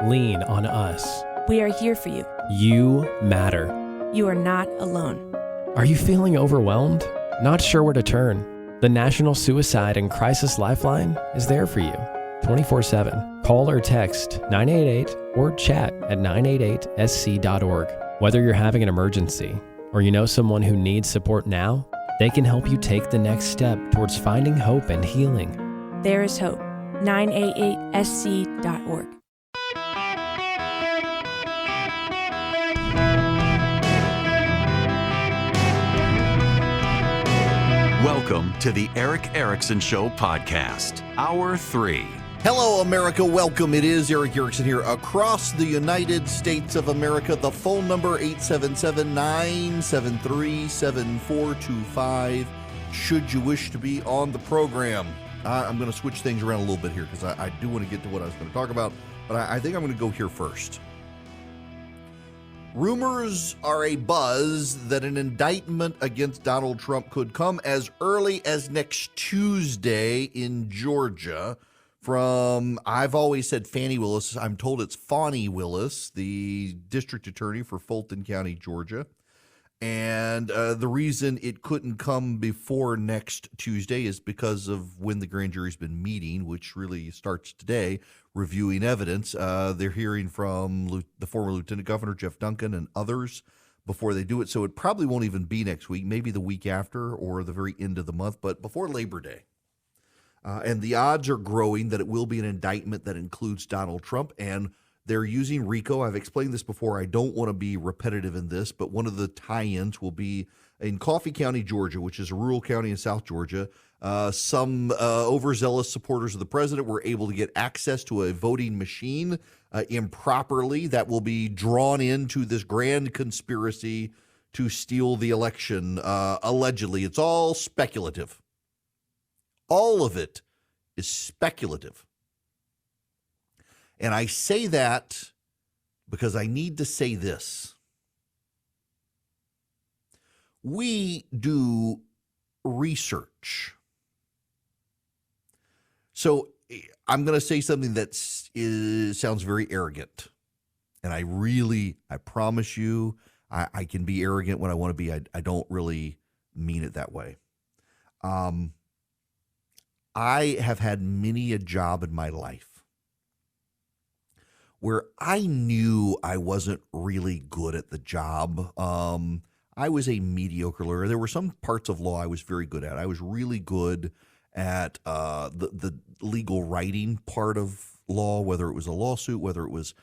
Lean on us. We are here for you. You matter. You are not alone. Are you feeling overwhelmed? Not sure where to turn? The National Suicide and Crisis Lifeline is there for you 24/7. Call or text 988 or chat at 988sc.org. Whether you're having an emergency or you know someone who needs support now, they can help you take the next step towards finding hope and healing. There is hope. 988sc.org. Welcome to the Eric Erickson Show podcast, Hour 3. Hello, America. Welcome. It is Eric Erickson here across the United States of America. The phone number, 877-973-7425, should you wish to be on the program. I'm going to switch things around a little bit here because I do want to get to what I was going to talk about, but I think I'm going to go here first. Rumors are a buzz that an indictment against Donald Trump could come as early as next Tuesday in Georgia from, I've always said Fani Willis. I'm told it's Fani Willis, the district attorney for Fulton County, Georgia. And the reason it couldn't come before next Tuesday is because of when the grand jury's been meeting, which really starts today, reviewing evidence. They're hearing from the former Lieutenant Governor Jeff Duncan and others before they do it. So it probably won't even be next week, maybe the week after or the very end of the month, but before Labor Day. And the odds are growing that it will be an indictment that includes Donald Trump, and they're using RICO. I've explained this before. I don't want to be repetitive in this, but one of the tie-ins will be in Coffee County, Georgia, which is a rural county in South Georgia. Some overzealous supporters of the president were able to get access to a voting machine improperly that will be drawn into this grand conspiracy to steal the election, allegedly. It's all speculative. All of it is speculative. And I say that because I need to say this. We do research. So I'm going to say something that sounds very arrogant. And I promise you, I can be arrogant when I want to be. I don't really mean it that way. I have had many a job in my life where I knew I wasn't really good at the job. I was a mediocre lawyer. There were some parts of law I was very good at. I was really good at the legal writing part of law, whether it was a lawsuit, whether it was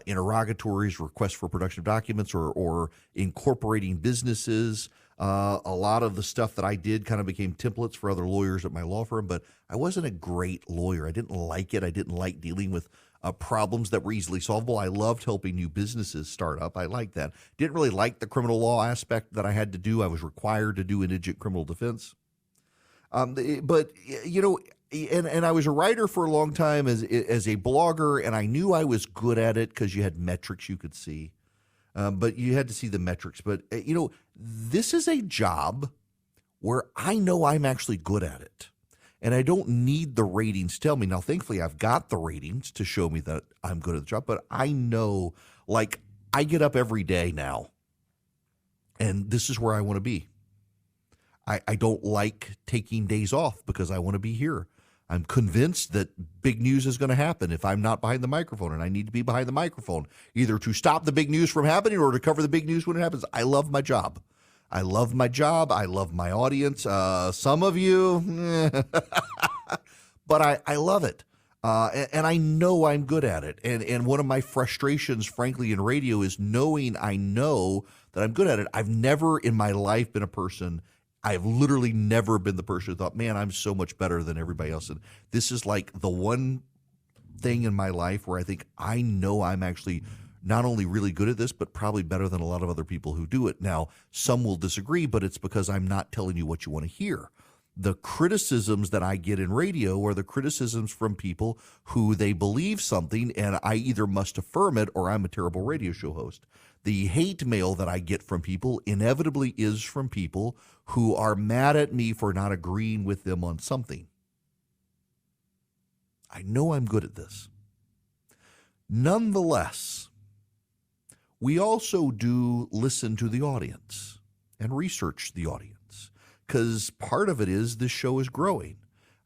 interrogatories, requests for production of documents, or incorporating businesses. A lot of the stuff that I did kind of became templates for other lawyers at my law firm, but I wasn't a great lawyer. I didn't like it. I didn't like dealing with problems that were easily solvable. I loved helping new businesses start up. I liked that. Didn't really like the criminal law aspect that I had to do. I was required to do indigent criminal defense. But, you know, and I was a writer for a long time as a blogger, and I knew I was good at it because you had metrics you could see. But you had to see the metrics. But, you know, this is a job where I know I'm actually good at it. And I don't need the ratings to tell me. Now, thankfully, I've got the ratings to show me that I'm good at the job. But I know, like, I get up every day now, and this is where I want to be. I don't like taking days off because I want to be here. I'm convinced that big news is going to happen if I'm not behind the microphone, and I need to be behind the microphone, either to stop the big news from happening or to cover the big news when it happens. I love my job. I love my job. I love my audience. Some of you, but I love it. And I know I'm good at it. And one of my frustrations, frankly, in radio is knowing I know that I'm good at it. I've never in my life been a person, I've literally never been the person who thought, man, I'm so much better than everybody else. And this is like the one thing in my life where I think I know I'm actually not only really good at this, but probably better than a lot of other people who do it. Now, some will disagree, but it's because I'm not telling you what you want to hear. The criticisms that I get in radio are the criticisms from people who they believe something, and I either must affirm it or I'm a terrible radio show host. The hate mail that I get from people inevitably is from people who are mad at me for not agreeing with them on something. I know I'm good at this. Nonetheless, we also do listen to the audience and research the audience, because part of it is this show is growing.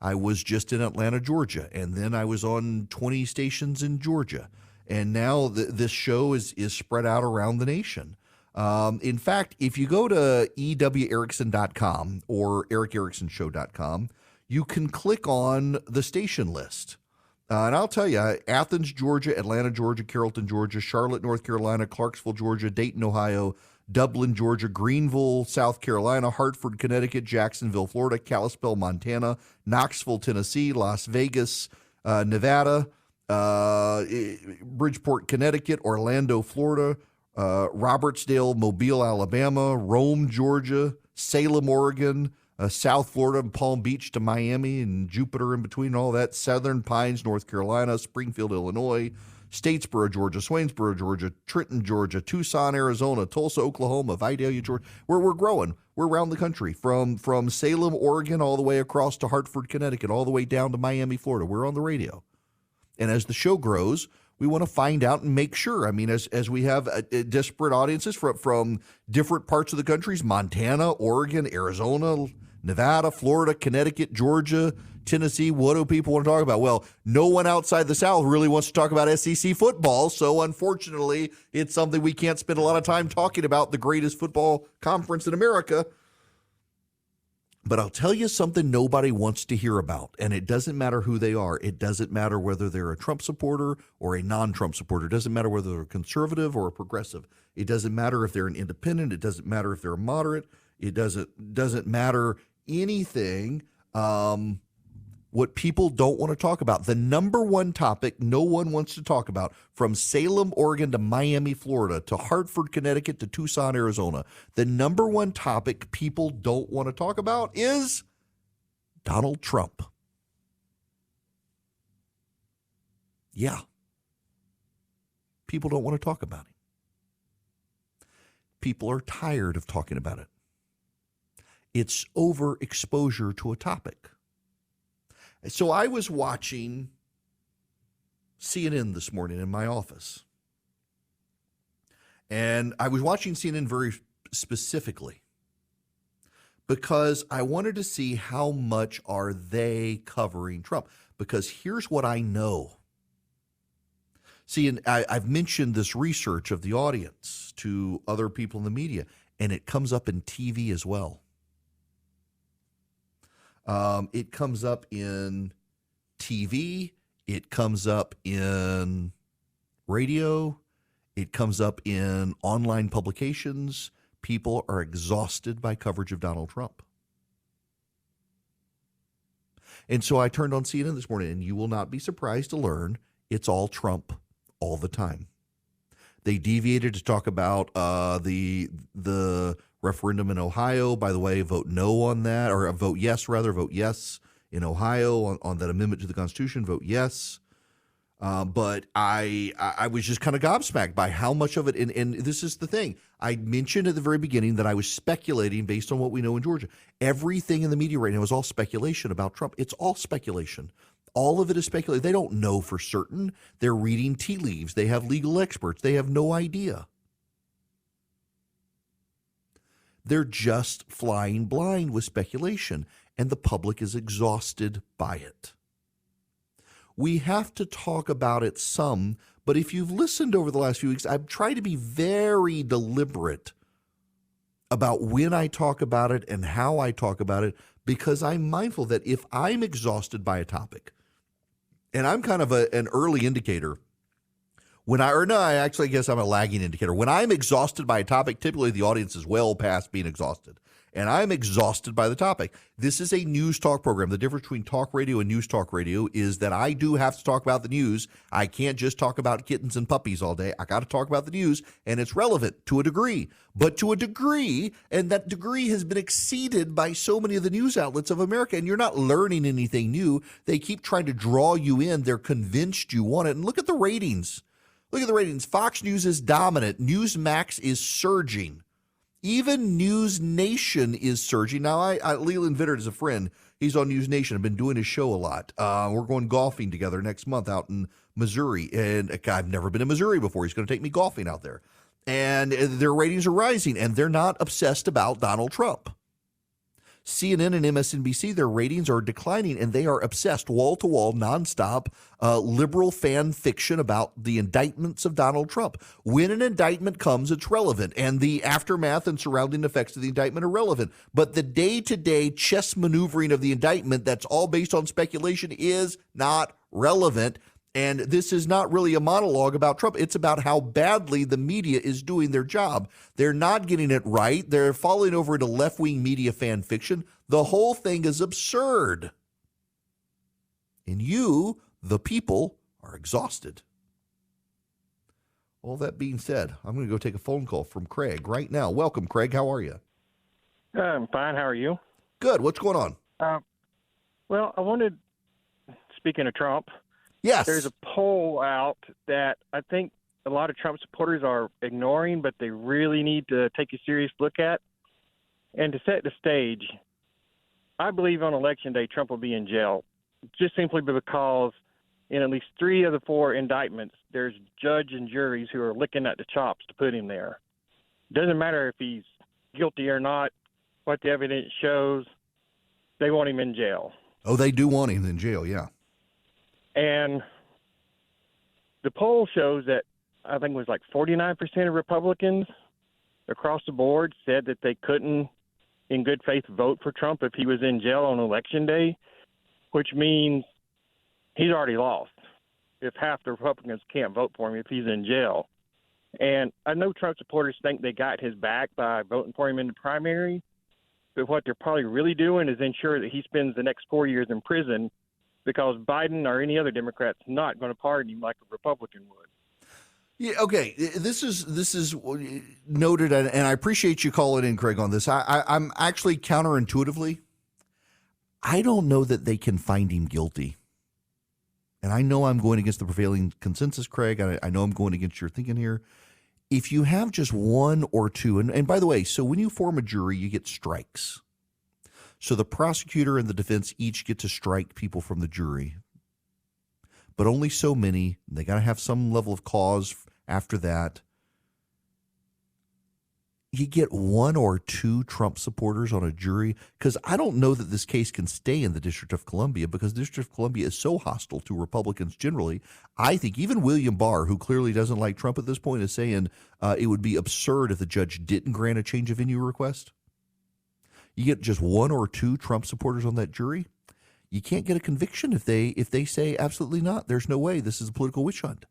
I was just in Atlanta, Georgia, and then I was on 20 stations in Georgia. And now this show is spread out around the nation. In fact, if you go to ewerickson.com or ericericksonshow.com, you can click on the station list. And I'll tell you, Athens, Georgia, Atlanta, Georgia, Carrollton, Georgia, Charlotte, North Carolina, Clarksville, Georgia, Dayton, Ohio, Dublin, Georgia, Greenville, South Carolina, Hartford, Connecticut, Jacksonville, Florida, Kalispell, Montana, Knoxville, Tennessee, Las Vegas, Nevada, Bridgeport, Connecticut, Orlando, Florida, Robertsdale, Mobile, Alabama, Rome, Georgia, Salem, Oregon, South Florida, and Palm Beach to Miami and Jupiter in between, all that, Southern Pines, North Carolina, Springfield, Illinois, Statesboro, Georgia, Swainsboro, Georgia, Trenton, Georgia, Tucson, Arizona, Tulsa, Oklahoma, Vidalia, Georgia. We're growing. We're around the country, from Salem, Oregon, all the way across to Hartford, Connecticut, all the way down to Miami, Florida. We're on the radio. And as the show grows, we want to find out and make sure. I mean, as we have disparate audiences from different parts of the countries, Montana, Oregon, Arizona, Nevada, Florida, Connecticut, Georgia, Tennessee, what do people want to talk about? Well, no one outside the South really wants to talk about SEC football, so unfortunately, it's something we can't spend a lot of time talking about, the greatest football conference in America. But I'll tell you something nobody wants to hear about, and it doesn't matter who they are. It doesn't matter whether they're a Trump supporter or a non-Trump supporter. It doesn't matter whether they're a conservative or a progressive. It doesn't matter if they're an independent. It doesn't matter if they're a moderate. It doesn't matter anything. What people don't want to talk about, the number one topic no one wants to talk about, from Salem, Oregon to Miami, Florida, to Hartford, Connecticut, to Tucson, Arizona, the number one topic people don't want to talk about is Donald Trump. Yeah. People don't want to talk about him. People are tired of talking about it. It's overexposure to a topic. So I was watching CNN this morning in my office. And I was watching CNN very specifically because I wanted to see how much are they covering Trump. Because here's what I know. See, and I've mentioned this research of the audience to other people in the media, and it comes up in TV as well. It comes up in TV, it comes up in radio, it comes up in online publications. People are exhausted by coverage of Donald Trump. And so I turned on CNN this morning, and you will not be surprised to learn it's all Trump all the time. They deviated to talk about the referendum in Ohio. By the way, vote no on that, or vote yes in Ohio on that amendment to the Constitution. Vote yes. But I was just kind of gobsmacked by how much of it, and this is the thing. I mentioned at the very beginning that I was speculating based on what we know in Georgia. Everything in the media right now is all speculation about Trump. It's all speculation. All of it is speculation. They don't know for certain. They're reading tea leaves. They have legal experts. They have no idea. They're just flying blind with speculation, and the public is exhausted by it. We have to talk about it some, but if you've listened over the last few weeks, I've tried to be very deliberate about when I talk about it and how I talk about it, because I'm mindful that if I'm exhausted by a topic, and I'm kind of an early indicator, I guess I'm a lagging indicator. When I'm exhausted by a topic, typically the audience is well past being exhausted. And I'm exhausted by the topic. This is a news talk program. The difference between talk radio and news talk radio is that I do have to talk about the news. I can't just talk about kittens and puppies all day. I got to talk about the news, and it's relevant to a degree. But to a degree, and that degree has been exceeded by so many of the news outlets of America, and you're not learning anything new. They keep trying to draw you in. They're convinced you want it. And look at the ratings. Look at the ratings. Fox News is dominant. Newsmax is surging. Even News Nation is surging. Now, Leland Vittert is a friend. He's on News Nation. I've been doing his show a lot. We're going golfing together next month out in Missouri. And I've never been in Missouri before. He's going to take me golfing out there. And their ratings are rising, and they're not obsessed about Donald Trump. CNN and MSNBC, their ratings are declining, and they are obsessed, wall-to-wall, nonstop, liberal fan fiction about the indictments of Donald Trump. When an indictment comes, it's relevant, and the aftermath and surrounding effects of the indictment are relevant. But the day-to-day chess maneuvering of the indictment, that's all based on speculation, is not relevant. And this is not really a monologue about Trump. It's about how badly the media is doing their job. They're not getting it right. They're falling over into left-wing media fan fiction. The whole thing is absurd. And you, the people, are exhausted. All that being said, I'm going to go take a phone call from Craig right now. Welcome, Craig. How are you? I'm fine. How are you? Good. What's going on? Well, I wanted, speaking of Trump, Yes. there's a poll out that I think a lot of Trump supporters are ignoring, but they really need to take a serious look at. And to set the stage, I believe on Election Day, Trump will be in jail, just simply because in at least 3 of the 4 indictments, there's judge and juries who are licking at the chops to put him there. Doesn't matter if he's guilty or not, what the evidence shows, they want him in jail. Oh, they do want him in jail, yeah. And the poll shows that I think it was like 49% of Republicans across the board said that they couldn't, in good faith, vote for Trump if he was in jail on Election Day, which means he's already lost if half the Republicans can't vote for him if he's in jail. And I know Trump supporters think they got his back by voting for him in the primary, but what they're probably really doing is ensure that he spends the next 4 years in prison, because Biden or any other Democrat's not going to pardon him like a Republican would. Yeah, okay. This is noted, and I appreciate you calling in, Craig, on this. I'm actually counterintuitively, I don't know that they can find him guilty. And I know I'm going against the prevailing consensus, Craig. I know I'm going against your thinking here. If you have just 1 or 2, and by the way, so when you form a jury, you get strikes. So the prosecutor and the defense each get to strike people from the jury, but only so many. They got to have some level of cause after that. You get 1 or 2 Trump supporters on a jury, because I don't know that this case can stay in the District of Columbia, because the District of Columbia is so hostile to Republicans generally. I think even William Barr, who clearly doesn't like Trump at this point, is saying it would be absurd if the judge didn't grant a change of venue request. You get just 1 or 2 Trump supporters on that jury, you can't get a conviction if they say absolutely not. There's no way. This is a political witch hunt.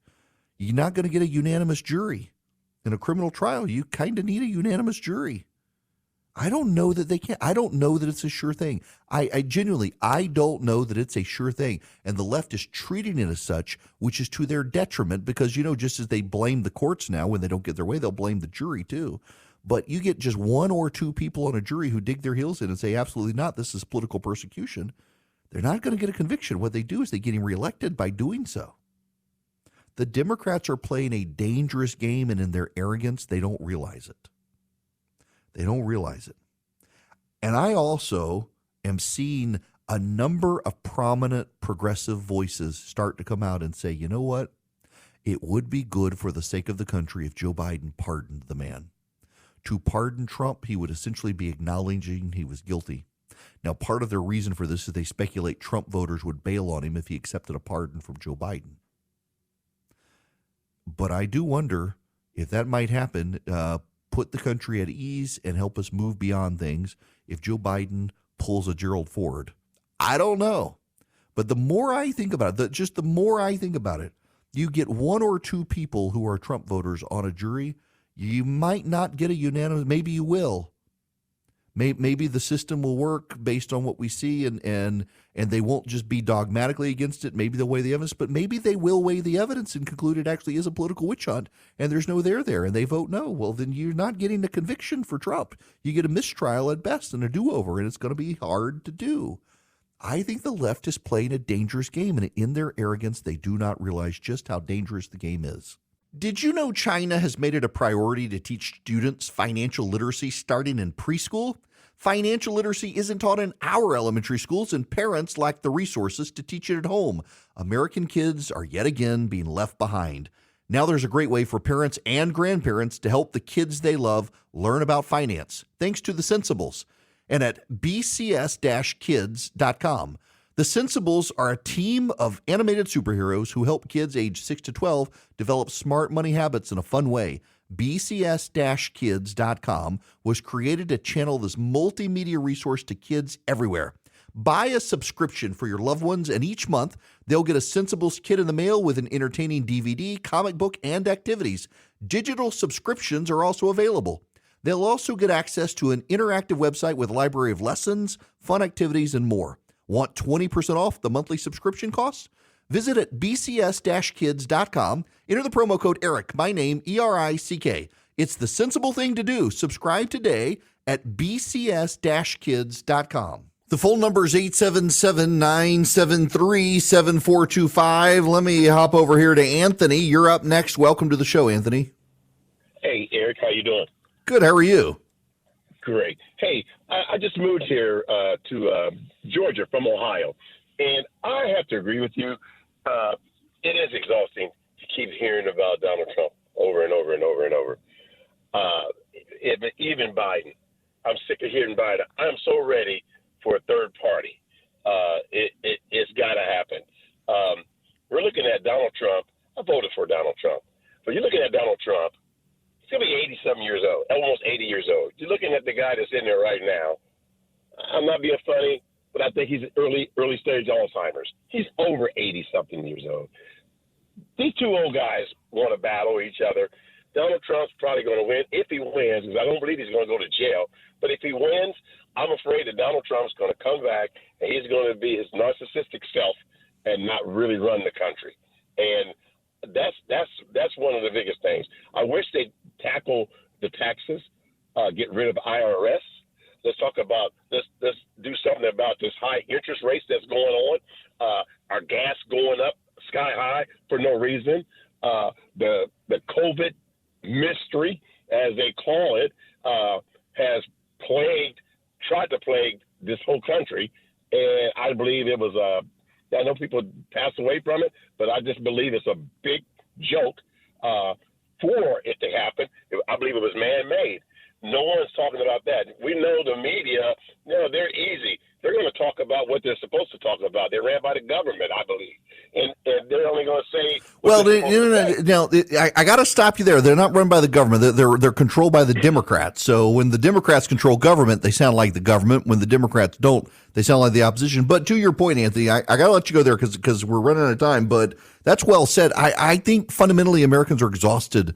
You're not going to get a unanimous jury. In a criminal trial, you kind of need a unanimous jury. I don't know that they can. I don't know that it's a sure thing. I genuinely, I don't know that it's a sure thing. And the left is treating it as such, which is to their detriment, because, just as they blame the courts now when they don't get their way, they'll blame the jury too. But you get just 1 or 2 people on a jury who dig their heels in and say, absolutely not, this is political persecution. They're not going to get a conviction. What they do is they get him reelected by doing so. The Democrats are playing a dangerous game, and in their arrogance, they don't realize it. They don't realize it. And I also am seeing a number of prominent progressive voices start to come out and say, you know what? It would be good for the sake of the country if Joe Biden pardoned the man. To pardon Trump, he would essentially be acknowledging he was guilty. Now, part of their reason for this is they speculate Trump voters would bail on him if he accepted a pardon from Joe Biden. But I do wonder if that might happen, put the country at ease and help us move beyond things if Joe Biden pulls a Gerald Ford. I don't know. But the more I think about it, just the more I think about it, you get 1 or 2 people who are Trump voters on a jury, you might not get a unanimous, maybe you will. Maybe the system will work based on what we see, and they won't just be dogmatically against it. Maybe they'll weigh the evidence, but maybe they will weigh the evidence and conclude it actually is a political witch hunt, and there's no there, and they vote no. Well, then you're not getting a conviction for Trump. You get a mistrial at best and a do-over, and it's going to be hard to do. I think the left is playing a dangerous game, and in their arrogance, they do not realize just how dangerous the game is. Did you know China has made it a priority to teach students financial literacy starting in preschool? Financial literacy isn't taught in our elementary schools, and parents lack the resources to teach it at home. American kids are yet again being left behind. Now there's a great way for parents and grandparents to help the kids they love learn about finance, thanks to The Sensibles, and at bcs-kids.com. The Sensibles are a team of animated superheroes who help kids age 6 to 12 develop smart money habits in a fun way. bcs-kids.com was created to channel this multimedia resource to kids everywhere. Buy a subscription for your loved ones, and each month they'll get a Sensibles kit in the mail with an entertaining DVD, comic book, and activities. Digital subscriptions are also available. They'll also get access to an interactive website with a library of lessons, fun activities, and more. Want 20% off the monthly subscription costs? Visit at bcs-kids.com. Enter the promo code ERIC, my name, ERICK. It's the sensible thing to do. Subscribe today at bcs-kids.com. The phone number is 877-973-7425. Let me hop over here to Anthony. You're up next. Welcome to the show, Anthony. Hey, Eric, how you doing? Good. How are you? Great. Hey, I just moved here to Georgia from Ohio, and I have to agree with you. It is exhausting to keep hearing about Donald Trump over and over and over and over. Even Biden. I'm sick of hearing Biden. I'm so ready for a third party. It's got to happen. We're looking at Donald Trump. I voted for Donald Trump. But you're looking at Donald Trump. He's going to be 80-something years old, almost 80 years old. You're looking at the guy that's in there right now. I'm not being funny, but I think he's early stage Alzheimer's. He's over 80-something years old. These two old guys want to battle each other. Donald Trump's probably going to win if he wins, because I don't believe he's going to go to jail. But if he wins, I'm afraid that Donald Trump's going to come back and he's going to be his narcissistic self and not really run the country. And that's one of the biggest things. I wish they'd tackle the taxes, get rid of IRS. Let's talk about let's do something about this high interest rates that's going on. Our gas going up sky high for no reason. The COVID mystery, as they call it, has tried to plague this whole country, and I believe it was I know people passed away from it, but I just believe it's a big joke for it to happen. I believe it was man-made. No one's talking about that. We know the media, they're easy. They're going to talk about what they're supposed to talk about. They're ran by the government, I believe. And they're only going to say... Well, now, I got to stop you there. They're not run by the government. They're controlled by the Democrats. So when the Democrats control government, they sound like the government. When the Democrats don't, they sound like the opposition. But to your point, Anthony, I got to let you go there because we're running out of time. But that's well said. I think fundamentally Americans are exhausted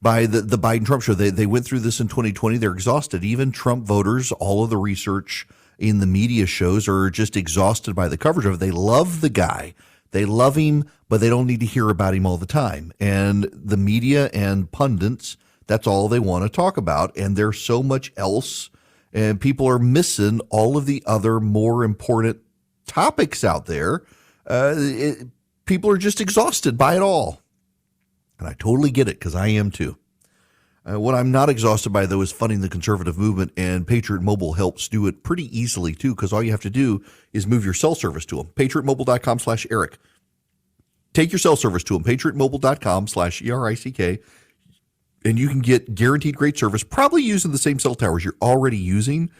by the Biden-Trump show. They went through this in 2020. They're exhausted. Even Trump voters, all of the research in the media shows are just exhausted by the coverage of it. They love the guy. They love him, but they don't need to hear about him all the time. And the media and pundits, that's all they want to talk about. And there's so much else, and people are missing all of the other more important topics out there. People are just exhausted by it all. And I totally get it, because I am too. What I'm not exhausted by, though, is funding the conservative movement, and Patriot Mobile helps do it pretty easily, too, because all you have to do is move your cell service to them. PatriotMobile.com/Eric. Take your cell service to them, PatriotMobile.com/ERICK, and you can get guaranteed great service, probably using the same cell towers you're already using.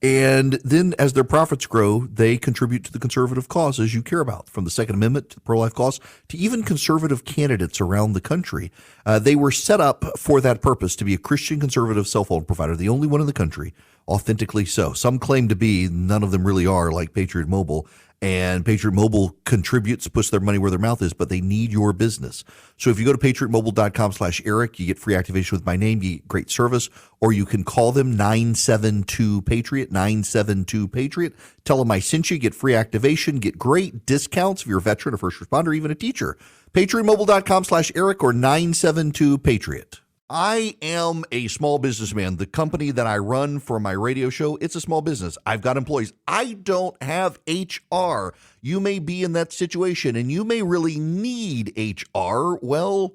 And then as their profits grow, they contribute to the conservative causes you care about, from the Second Amendment to the pro-life cause to even conservative candidates around the country. They were set up for that purpose, to be a Christian conservative cell phone provider, the only one in the country, authentically so. Some claim to be, none of them really are, like Patriot Mobile. And Patriot Mobile contributes, puts their money where their mouth is, but they need your business. So if you go to patriotmobile.com/Eric, you get free activation with my name, you get great service, or you can call them 972-PATRIOT, 972-PATRIOT. Tell them I sent you, get free activation, get great discounts if you're a veteran, a first responder, even a teacher. patriotmobile.com/Eric or 972-PATRIOT. I am a small businessman. The company that I run for my radio show, it's a small business. I've got employees. I don't have HR. You may be in that situation, and you may really need HR. Well,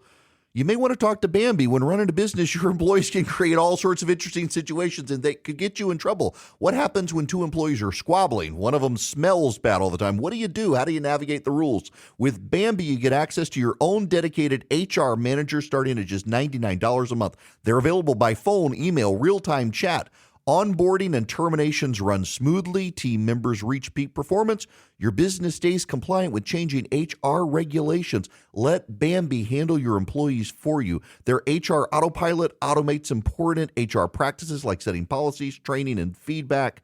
You may want to talk to Bambi. When running a business, your employees can create all sorts of interesting situations and they could get you in trouble. What happens when two employees are squabbling? One of them smells bad all the time. What do you do? How do you navigate the rules? With Bambi, you get access to your own dedicated HR manager starting at just $99 a month. They're available by phone, email, real-time chat. Onboarding and terminations run smoothly. Team members reach peak performance. Your business stays compliant with changing HR regulations. Let Bambi handle your employees for you. Their HR autopilot automates important HR practices like setting policies, training, and feedback.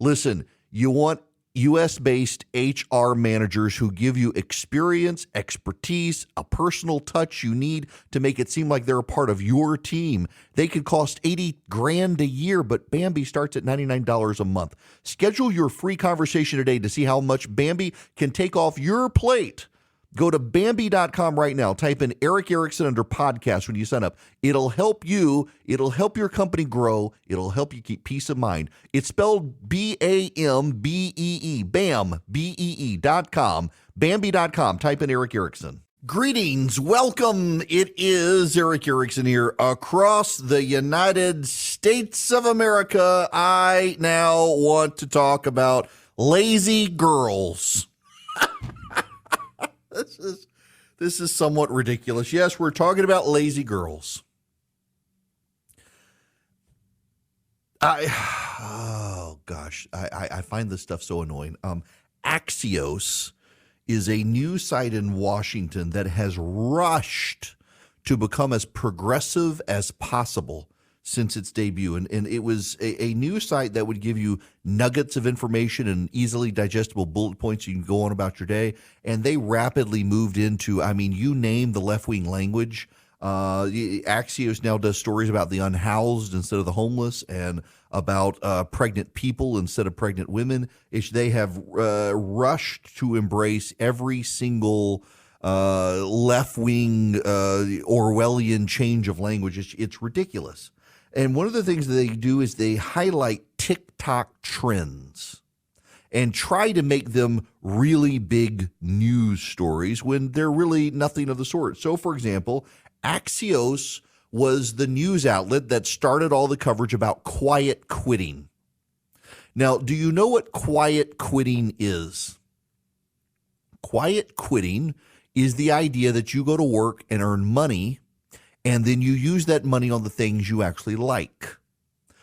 Listen, you want U.S.-based HR managers who give you experience, expertise, a personal touch you need to make it seem like they're a part of your team. They could cost $80,000 a year, but Bambi starts at $99 a month. Schedule your free conversation today to see how much Bambi can take off your plate. Go to Bambi.com right now. Type in Eric Erickson under podcast when you sign up. It'll help you. It'll help your company grow. It'll help you keep peace of mind. It's spelled B-A-M-B-E-E. BAM, B-E-E.com. Bambi.com. Type in Eric Erickson. Greetings. Welcome. It is Eric Erickson here across the United States of America. I now want to talk about lazy girls. This is somewhat ridiculous. Yes, we're talking about lazy girls. I find this stuff so annoying. Axios is a news site in Washington that has rushed to become as progressive as possible since its debut. And it was a news site that would give you nuggets of information and easily digestible bullet points you can go on about your day. And they rapidly moved into, you name the left-wing language. Axios now does stories about the unhoused instead of the homeless and about pregnant people instead of pregnant women. They have rushed to embrace every single left-wing Orwellian change of language. It's ridiculous. And one of the things that they do is they highlight TikTok trends and try to make them really big news stories when they're really nothing of the sort. So, for example, Axios was the news outlet that started all the coverage about quiet quitting. Now, do you know what quiet quitting is? Quiet quitting is the idea that you go to work and earn money, and then you use that money on the things you actually like.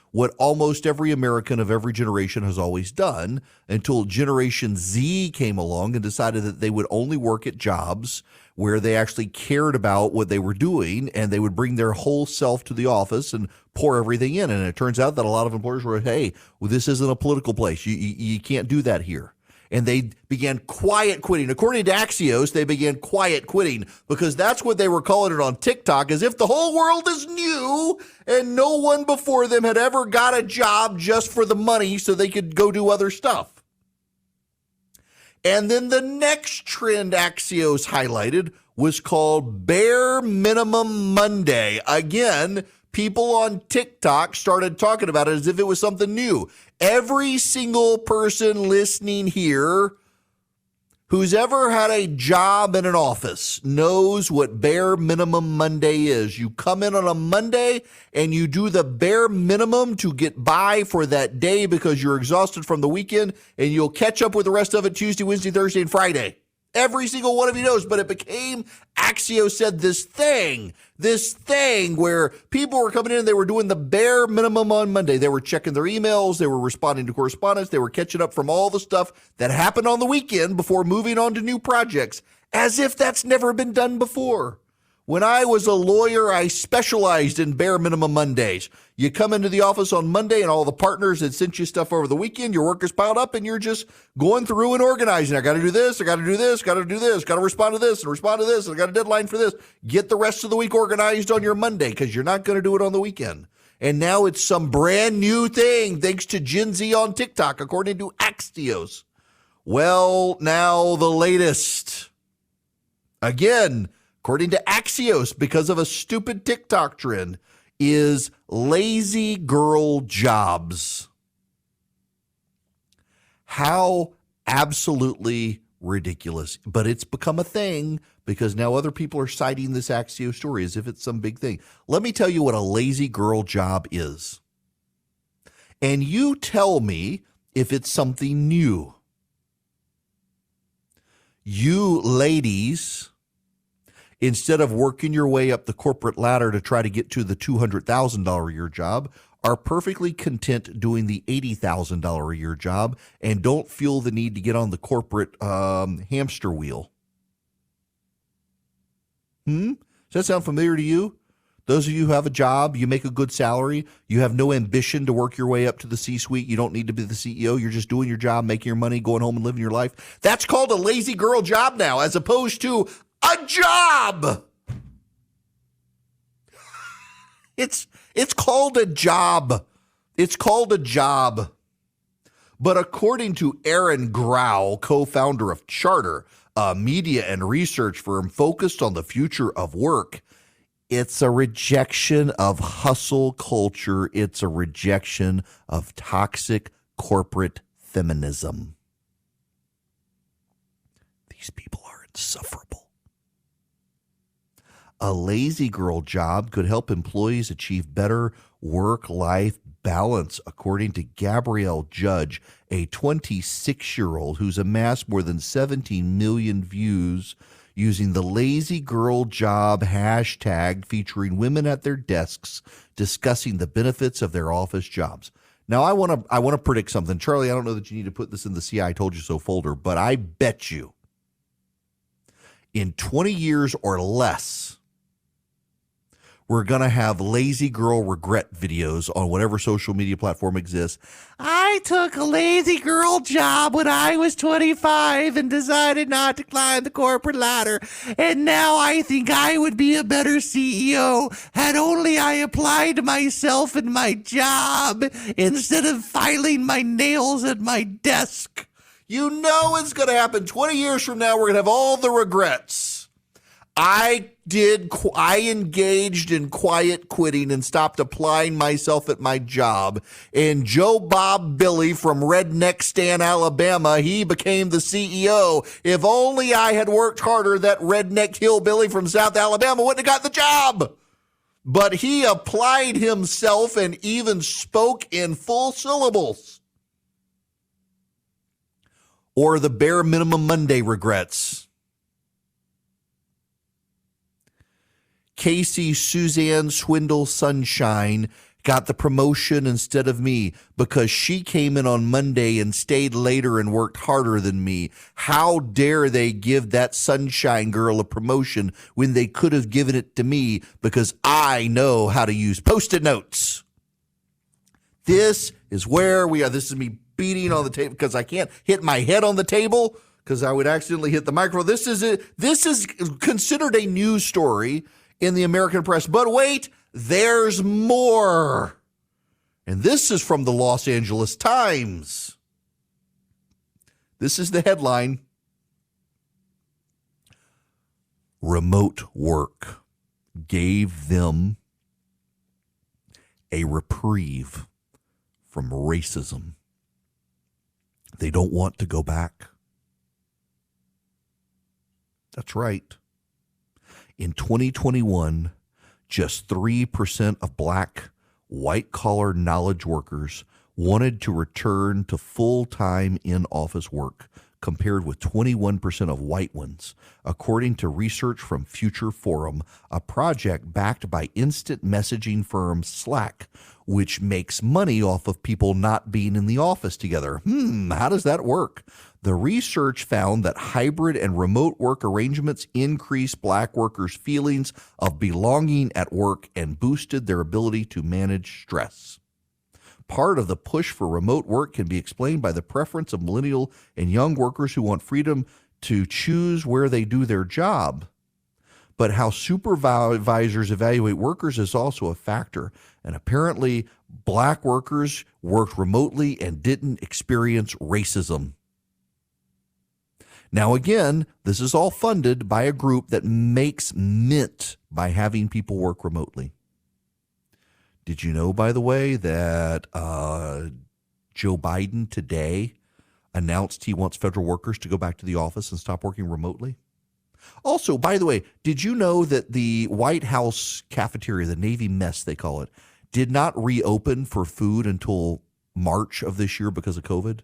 What almost every American of every generation has always done until Generation Z came along and decided that they would only work at jobs where they actually cared about what they were doing and they would bring their whole self to the office and pour everything in. And it turns out that a lot of employers were, hey, well, this isn't a political place. You can't do that here. And they began quiet quitting. According to Axios, they began quiet quitting because that's what they were calling it on TikTok, as if the whole world is new and no one before them had ever got a job just for the money so they could go do other stuff. And then the next trend Axios highlighted was called Bare Minimum Monday. Again, people on TikTok started talking about it as if it was something new. Every single person listening here who's ever had a job in an office knows what Bare Minimum Monday is. You come in on a Monday and you do the bare minimum to get by for that day because you're exhausted from the weekend, and you'll catch up with the rest of it Tuesday, Wednesday, Thursday, and Friday. Every single one of you knows, but it became, Axios said, this thing where people were coming in and they were doing the bare minimum on Monday. They were checking their emails. They were responding to correspondence. They were catching up from all the stuff that happened on the weekend before moving on to new projects, as if that's never been done before. When I was a lawyer, I specialized in bare minimum Mondays. You come into the office on Monday and all the partners had sent you stuff over the weekend, your work is piled up and you're just going through and organizing. I got to do this, I got to do this, got to do this, got to respond to this and respond to this, and I got a deadline for this. Get the rest of the week organized on your Monday because you're not going to do it on the weekend. And now it's some brand new thing thanks to Gen Z on TikTok, according to Axios. Well, now the latest. Again, according to Axios, because of a stupid TikTok trend, is lazy girl jobs. How absolutely ridiculous. But it's become a thing because now other people are citing this Axio story as if it's some big thing. Let me tell you what a lazy girl job is. And you tell me if it's something new. You ladies, instead of working your way up the corporate ladder to try to get to the $200,000 a year job, are perfectly content doing the $80,000 a year job and don't feel the need to get on the corporate hamster wheel. Does that sound familiar to you? Those of you who have a job, you make a good salary, you have no ambition to work your way up to the C-suite, you don't need to be the CEO, you're just doing your job, making your money, going home and living your life. That's called a lazy girl job now, as opposed to a job. It's called a job. It's called a job. But according to Aaron Grau, co-founder of Charter, a media and research firm focused on the future of work, it's a rejection of hustle culture. It's a rejection of toxic corporate feminism. These people are insufferable. A lazy girl job could help employees achieve better work-life balance, according to Gabrielle Judge, a 26-year-old who's amassed more than 17 million views using the lazy girl job hashtag, featuring women at their desks discussing the benefits of their office jobs. Now, I want to predict something. Charlie, I don't know that you need to put this in the See I Told You So folder, but I bet you in 20 years or less, we're going to have lazy girl regret videos on whatever social media platform exists. I took a lazy girl job when I was 25 and decided not to climb the corporate ladder. And now I think I would be a better CEO had only I applied myself in my job instead of filing my nails at my desk. You know it's going to happen. 20 years from now, we're going to have all the regrets. I engaged in quiet quitting and stopped applying myself at my job. And Joe Bob Billy from Redneck Stan, Alabama, he became the CEO. If only I had worked harder, that redneck hillbilly from South Alabama wouldn't have got the job. But he applied himself and even spoke in full syllables. Or the bare minimum Monday regrets. Casey Suzanne Swindle Sunshine got the promotion instead of me because she came in on Monday and stayed later and worked harder than me. How dare they give that Sunshine girl a promotion when they could have given it to me because I know how to use Post-it notes. This is where we are. This is me beating on the table because I can't hit my head on the table because I would accidentally hit the microphone. This is considered a news story in the American press. But wait, there's more. And this is from the Los Angeles Times. This is the headline. Remote work gave them a reprieve from racism. They don't want to go back. That's right. In 2021, just 3% of black, white-collar knowledge workers wanted to return to full-time in-office work, compared with 21% of white ones, according to research from Future Forum, a project backed by instant messaging firm Slack, which makes money off of people not being in the office together. How does that work? The research found that hybrid and remote work arrangements increased black workers' feelings of belonging at work and boosted their ability to manage stress. Part of the push for remote work can be explained by the preference of millennial and young workers who want freedom to choose where they do their job. But how supervisors evaluate workers is also a factor. And apparently, black workers worked remotely and didn't experience racism. Now, again, this is all funded by a group that makes mint by having people work remotely. Did you know, by the way, that Joe Biden today announced he wants federal workers to go back to the office and stop working remotely? Also, by the way, did you know that the White House cafeteria, the Navy mess they call it, did not reopen for food until March of this year because of COVID?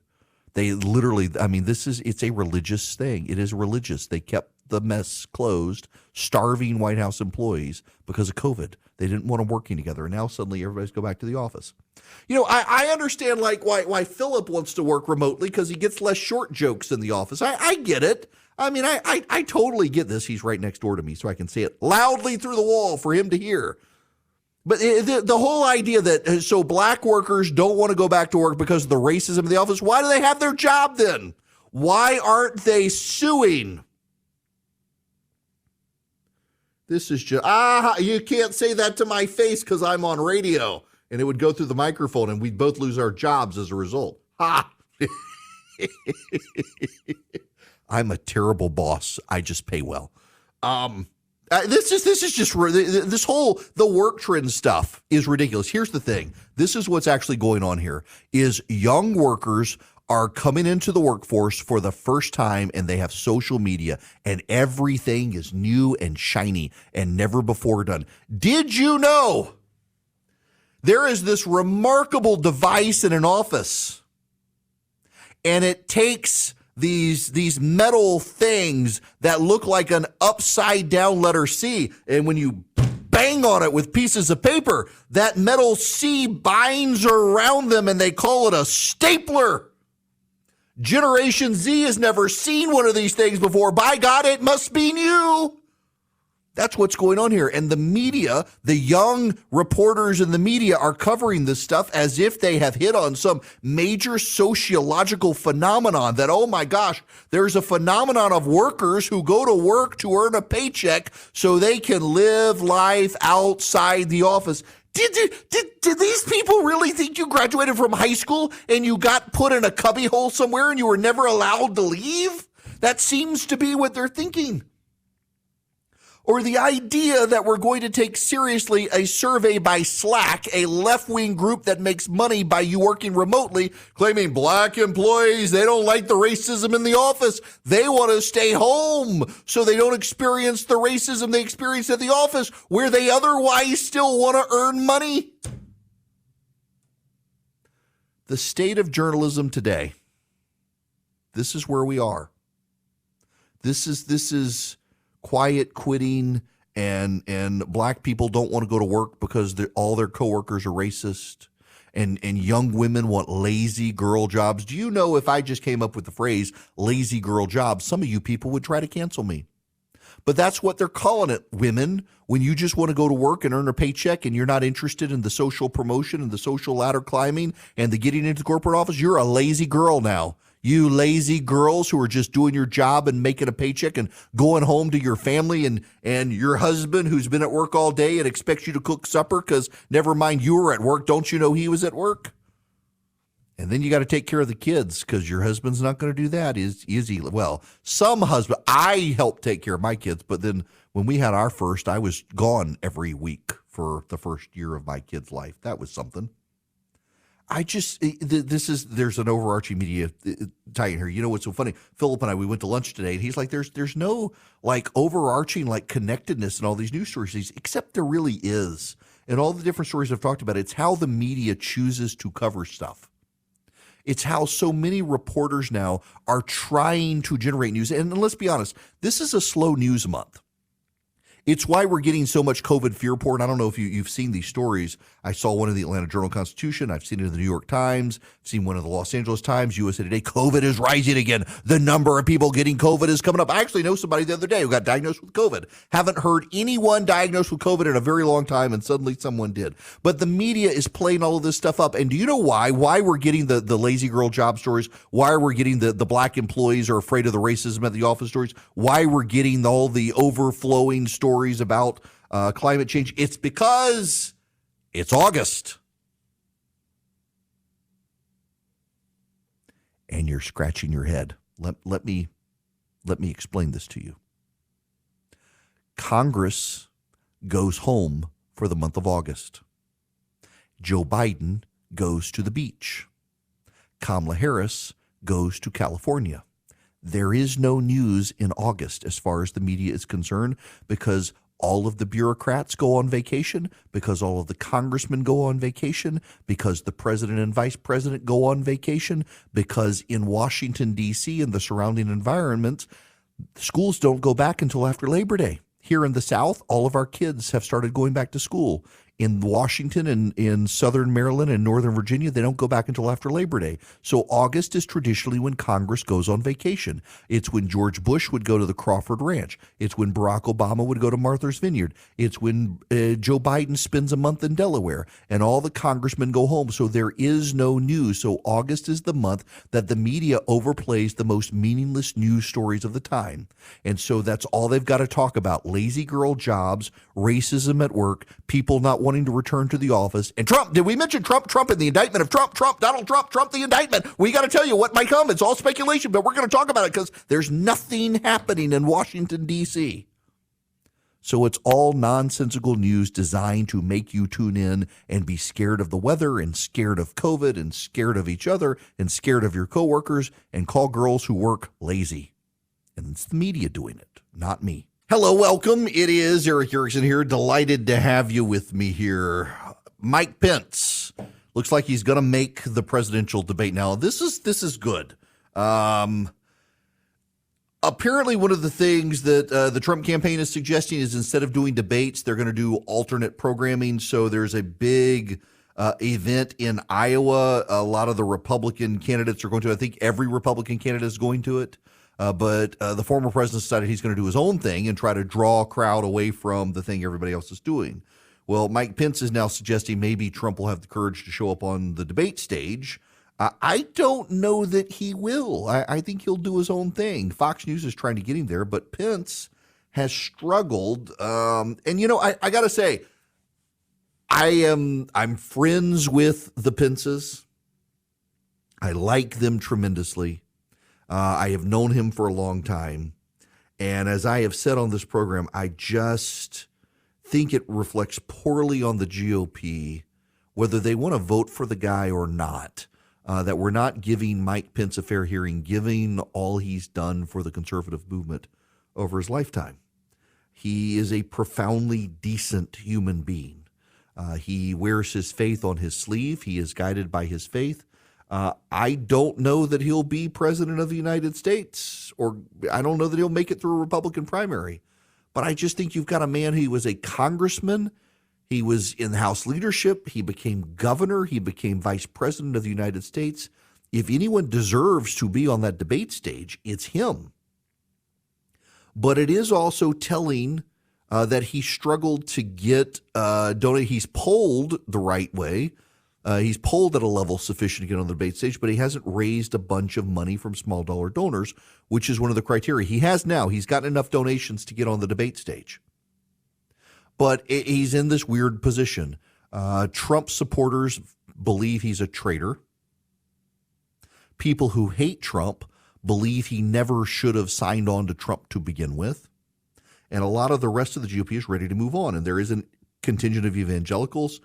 They literally, I mean, it's a religious thing. It is religious. They kept the mess closed, starving White House employees because of COVID. They didn't want them working together. And now suddenly everybody's go back to the office. You know, I understand like why Philip wants to work remotely because he gets less short jokes in the office. I get it. I mean, I totally get this. He's right next door to me, so I can say it loudly through the wall for him to hear. But the whole idea that so black workers don't want to go back to work because of the racism in the office, why do they have their job then? Why aren't they suing? This is just, you can't say that to my face because I'm on radio. And it would go through the microphone and we'd both lose our jobs as a result. Ha! I'm a terrible boss. I just pay well. This whole the work trend stuff is ridiculous. Here's the thing. This is what's actually going on here is young workers are coming into the workforce for the first time and they have social media and everything is new and shiny and never before done. Did you know there is this remarkable device in an office and it takes these metal things that look like an upside down letter C. And when you bang on it with pieces of paper, that metal C binds around them and they call it a stapler. Generation Z has never seen one of these things before. By God, it must be new. That's what's going on here. And the media, the young reporters in the media are covering this stuff as if they have hit on some major sociological phenomenon that, oh my gosh, there's a phenomenon of workers who go to work to earn a paycheck so they can live life outside the office. Did these people really think you graduated from high school and you got put in a cubbyhole somewhere and you were never allowed to leave? That seems to be what they're thinking. Or the idea that we're going to take seriously a survey by Slack, a left-wing group that makes money by you working remotely, claiming black employees, they don't like the racism in the office. They want to stay home so they don't experience the racism they experience at the office where they otherwise still want to earn money. The state of journalism today, this is where we are. This is quiet quitting and black people don't want to go to work because all their coworkers are racist and young women want lazy girl jobs. Do you know if I just came up with the phrase lazy girl jobs, some of you people would try to cancel me. But that's what they're calling it, women. When you just want to go to work and earn a paycheck and you're not interested in the social promotion and the social ladder climbing and the getting into the corporate office, you're a lazy girl now. You lazy girls who are just doing your job and making a paycheck and going home to your family and your husband who's been at work all day and expects you to cook supper because never mind you were at work. Don't you know he was at work? And then you got to take care of the kids because your husband's not going to do that. Is he? Well, some husband, I helped take care of my kids, but then when we had our first, I was gone every week for the first year of my kid's life. That was something. There's an overarching media tie-in here. You know what's so funny? Philip and I, we went to lunch today, and he's like, there's no like overarching like connectedness in all these news stories, except there really is. And all the different stories I've talked about, it's how the media chooses to cover stuff. It's how so many reporters now are trying to generate news. And let's be honest, this is a slow news month. It's why we're getting so much COVID fear porn. I don't know if you've seen these stories. I saw one in the Atlanta Journal-Constitution. I've seen it in the New York Times. I've seen one in the Los Angeles Times, USA Today. COVID is rising again. The number of people getting COVID is coming up. I actually know somebody the other day who got diagnosed with COVID. Haven't heard anyone diagnosed with COVID in a very long time, and suddenly someone did. But the media is playing all of this stuff up. And do you know why? Why we're getting the lazy girl job stories? Why we're getting the black employees are afraid of the racism at the office stories? Why we're getting all the overflowing stories about climate change? It's because it's August. And you're scratching your head. Let me explain this to you. Congress goes home for the month of August. Joe Biden goes to the beach. Kamala Harris goes to California. there is no news in August as far as the media is concerned, because all of the bureaucrats go on vacation, because all of the congressmen go on vacation, because the president and vice president go on vacation, because in Washington, D.C. and the surrounding environments, schools don't go back until after Labor Day. Here in the South, all of our kids have started going back to school. In Washington and in southern Maryland and northern Virginia, they don't go back until after Labor Day. So August is traditionally when Congress goes on vacation. It's when George Bush would go to the Crawford Ranch. It's when Barack Obama would go to Martha's Vineyard. It's when Joe Biden spends a month in Delaware, and all the congressmen go home. So there is no news. So August is the month that the media overplays the most meaningless news stories of the time. And so that's all they've got to talk about: lazy girl jobs, racism at work, people not wanting to return to the office. And Trump, did we mention Trump and the indictment of Trump, Donald Trump, the indictment? We got to tell you what might come. It's all speculation, but we're going to talk about it because there's nothing happening in Washington, D.C. So it's all nonsensical news designed to make you tune in and be scared of the weather and scared of COVID and scared of each other and scared of your coworkers and call girls who work lazy. And it's the media doing it, not me. Hello, welcome. It is Eric Erickson here. Delighted to have you with me here. Mike Pence looks like he's going to make the presidential debate. Now, this is good. Apparently, one of the things that the Trump campaign is suggesting is instead of doing debates, they're going to do alternate programming. So there's a big event in Iowa. A lot of the Republican candidates are going to. I think every Republican candidate is going to it. But the former president decided he's going to do his own thing and try to draw a crowd away from the thing everybody else is doing. Well, Mike Pence is now suggesting maybe Trump will have the courage to show up on the debate stage. I don't know that he will. I think he'll do his own thing. Fox News is trying to get him there, but Pence has struggled. And, you know, I got to say, I'm friends with the Pences. I like them tremendously. I have known him for a long time. And as I have said on this program, I just think it reflects poorly on the GOP, whether they want to vote for the guy or not, that we're not giving Mike Pence a fair hearing, giving all he's done for the conservative movement over his lifetime. He is a profoundly decent human being. He wears his faith on his sleeve. He is guided by his faith. I don't know that he'll be president of the United States, or I don't know that he'll make it through a Republican primary. But I just think you've got a man who was a congressman. He was in the House leadership. He became governor. He became vice president of the United States. If anyone deserves to be on that debate stage, it's him. But it is also telling that he struggled to get donated. He's polled the right way. He's polled at a level sufficient to get on the debate stage, but he hasn't raised a bunch of money from small dollar donors, which is one of the criteria. He has now. He's gotten enough donations to get on the debate stage. But he's in this weird position. Trump supporters believe he's a traitor. People who hate Trump believe he never should have signed on to Trump to begin with. And a lot of the rest of the GOP is ready to move on. And there is a contingent of evangelicals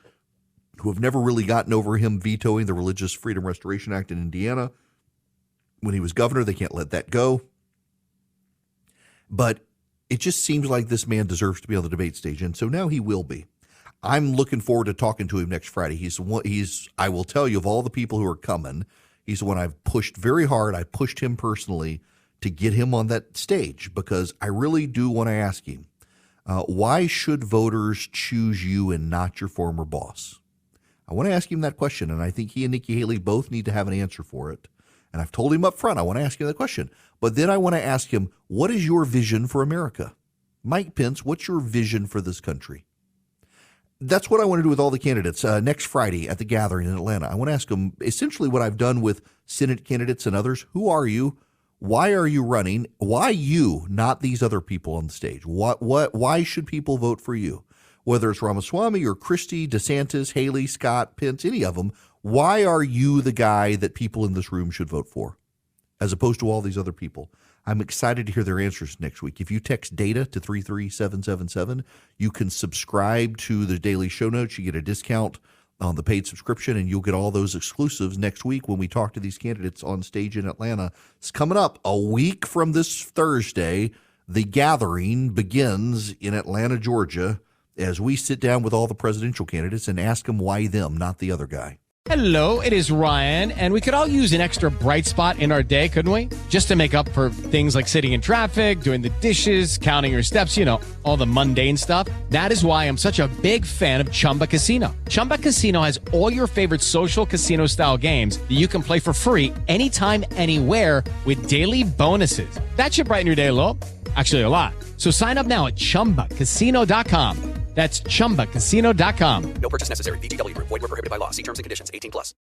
who have never really gotten over him vetoing the Religious Freedom Restoration Act in Indiana. When he was governor, they can't let that go. But it just seems like this man deserves to be on the debate stage, and so now he will be. I'm looking forward to talking to him next Friday. I will tell you, of all the people who are coming, he's the one I've pushed very hard. I pushed him personally to get him on that stage because I really do want to ask him, why should voters choose you and not your former boss? I want to ask him that question, and I think he and Nikki Haley both need to have an answer for it. And I've told him up front, I want to ask him that question. But then I want to ask him, what is your vision for America? Mike Pence, what's your vision for this country? That's what I want to do with all the candidates next Friday at the gathering in Atlanta. I want to ask them essentially what I've done with Senate candidates and others. Who are you? Why are you running? Why you, not these other people on the stage? Why should people vote for you? Whether it's Ramaswamy or Christie, DeSantis, Haley, Scott, Pence, any of them, why are you the guy that people in this room should vote for, as opposed to all these other people? I'm excited to hear their answers next week. If you text DATA to 33777, you can subscribe to the daily show notes. You get a discount on the paid subscription, and you'll get all those exclusives next week when we talk to these candidates on stage in Atlanta. It's coming up a week from this Thursday. The gathering begins in Atlanta, Georgia, as we sit down with all the presidential candidates and ask them why them, not the other guy. Hello, it is Ryan, and we could all use an extra bright spot in our day, couldn't we? Just to make up for things like sitting in traffic, doing the dishes, counting your steps, all the mundane stuff. That is why I'm such a big fan of Chumba Casino. Chumba Casino has all your favorite social casino-style games that you can play for free anytime, anywhere with daily bonuses. That should brighten your day a little. Actually, a lot. So sign up now at ChumbaCasino.com. That's ChumbaCasino.com. No purchase necessary. VGW Group. Void where prohibited by law. See terms and conditions. 18+.